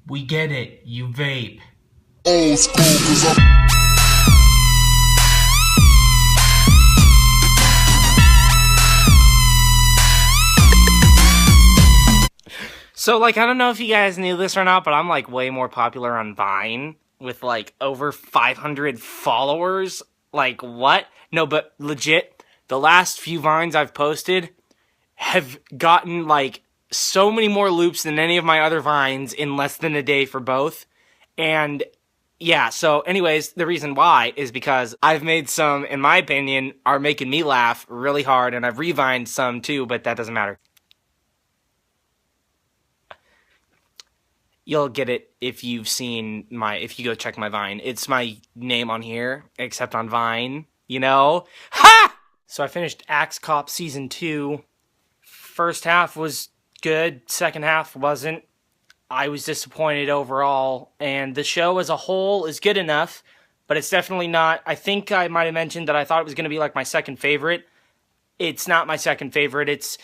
We get it, you vape. Old school, cause I'm So, like, I don't know if you guys knew this or not, but I'm, like, way more popular on Vine with, like, over 500 followers. Like, what? No, but legit, the last few Vines I've posted have gotten, like, so many more loops than any of my other Vines in less than a day for both. And yeah, so anyways, the reason why is because I've made some, in my opinion, are making me laugh really hard, and I've revined some too, but that doesn't matter. You'll get it if you've seen if you go check my Vine. It's my name on here, except on Vine, you know? Ha! So I finished Axe Cop Season 2. First half was good, second half wasn't. I was disappointed overall, and the show as a whole is good enough, but it's definitely not. I think I might have mentioned that I thought it was going to be like my second favorite. It's not my second favorite. It's,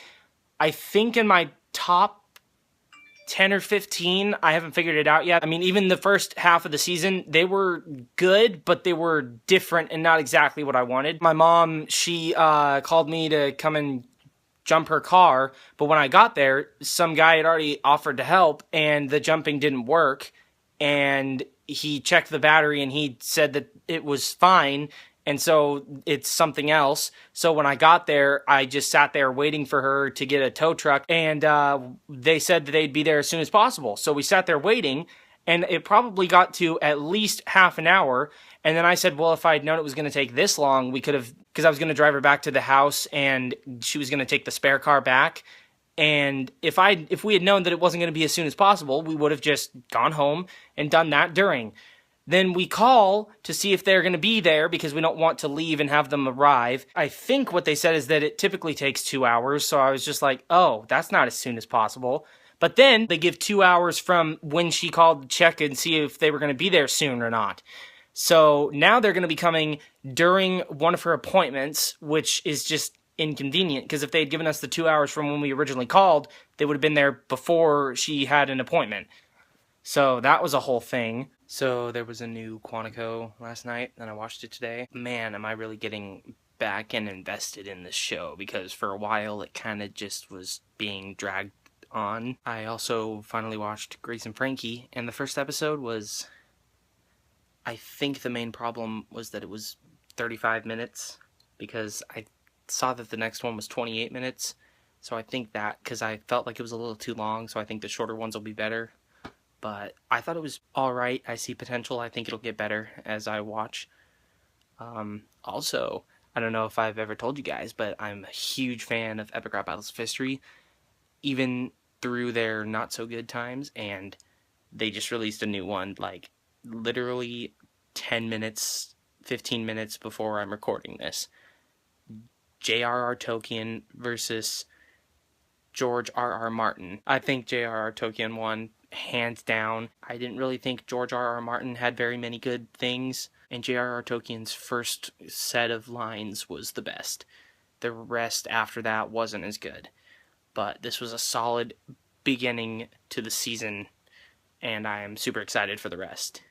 I think, in my top 10 or 15. I haven't figured it out yet. I mean, even the first half of the season, they were good, but they were different and not exactly what I wanted. My mom, she called me to come and jump her car, but when I got there, some guy had already offered to help, and the jumping didn't work, and he checked the battery, and he said that it was fine, and so it's something else. So when I got there, I just sat there waiting for her to get a tow truck, and they said that they'd be there as soon as possible. So we sat there waiting, and it probably got to at least half an hour. And then I said, well, if I had known it was going to take this long, we could have, because I was going to drive her back to the house, and she was going to take the spare car back. And if we had known that it wasn't going to be as soon as possible, we would have just gone home and done that during. Then we call to see if they're going to be there because we don't want to leave and have them arrive. I think what they said is that it typically takes 2 hours. So I was just like, oh, that's not as soon as possible. But then they give 2 hours from when she called to check and see if they were going to be there soon or not. So now they're going to be coming during one of her appointments, which is just inconvenient because if they had given us the 2 hours from when we originally called, they would have been there before she had an appointment. So that was a whole thing. So there was a new Quantico last night, and I watched it today. Man, am I really getting back and invested in this show, because for a while it kind of just was being dragged on. I also finally watched Grace and Frankie, and the first episode was, I think the main problem was that it was 35 minutes, because I saw that the next one was 28 minutes. So I think that, because I felt like it was a little too long, so I think the shorter ones will be better. But I thought it was alright. I see potential. I think it'll get better as I watch. Also, I don't know if I've ever told you guys, but I'm a huge fan of Epic Rap Battles of History, even through their not so good times, and they just released a new one, like, literally 10 minutes, 15 minutes before I'm recording this. J.R.R. Tolkien versus George R.R. Martin. I think J.R.R. Tolkien won, hands down. I didn't really think George R.R. Martin had very many good things, and J.R.R. Tolkien's first set of lines was the best. The rest after that wasn't as good. But this was a solid beginning to the season, and I am super excited for the rest.